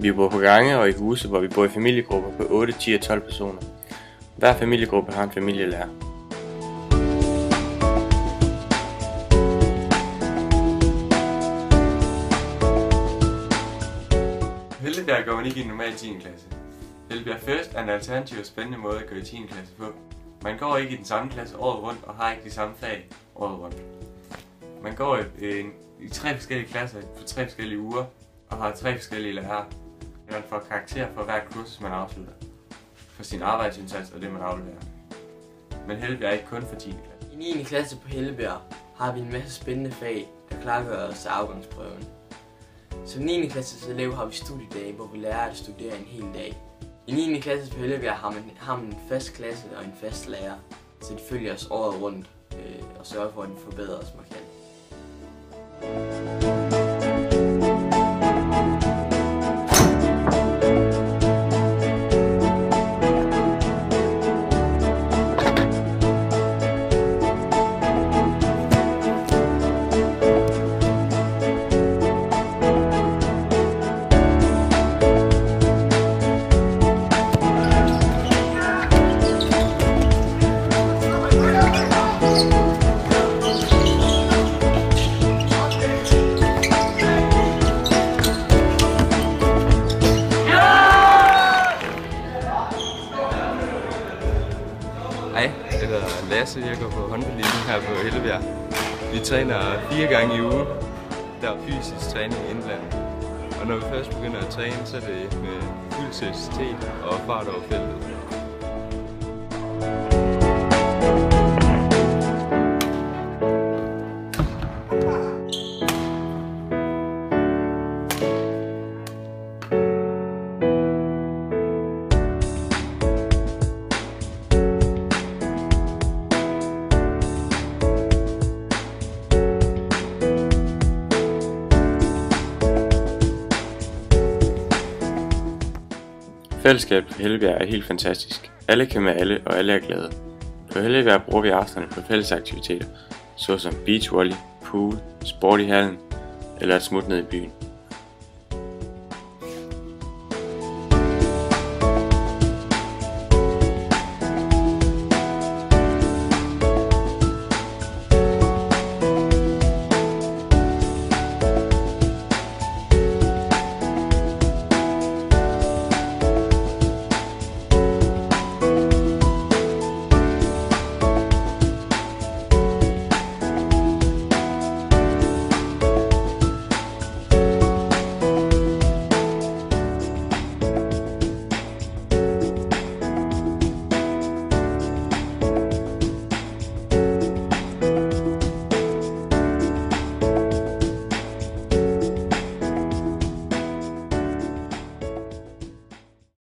Vi bor på gange og i huse, hvor vi bor i familiegrupper på 8, 10 og 12 personer. Hver familiegruppe har en familielærer. På Hellebjerg går man ikke i en normal 10. klasse. Hellebjerg Fest er en alternativ og spændende måde at gå i 10. klasse på. Man går ikke i den samme klasse året rundt og har ikke de samme fag året rundt. Man går i 3 forskellige klasser på 3 forskellige uger og har 3 forskellige lærere. Man får karakter for hver kursus man afslutter, for sin arbejdsindsats og det man afleverer. Men Hellebjerg er ikke kun for 10. klasse. I 9. klasse på Hellebjerg har vi en masse spændende fag, der klargør os til afgangsprøven. Som 9. klasses elev har vi studiedage, hvor vi lærer at studere en hel dag. I 9. klasse på Hellebjerg har man en fast klasse og en fast lærer, så de følger os året rundt og sørger for, at de forbedrer os markant. Hej, jeg hedder Lasse, jeg går på håndboldlinjen her på Hellebjerg. Vi træner 4 gange i ugen. Der er fysisk træning indblandet. Og når vi først begynder at træne, så er det med fuld seriøsitet og fart over feltet. Fællesskabet på Hellebjerg er helt fantastisk. Alle kan med alle, og alle er glade. På Hellebjerg bruger vi aftenerne på fællesaktiviteter, såsom beachvolley, pool, sport i hallen eller et smut ned i byen.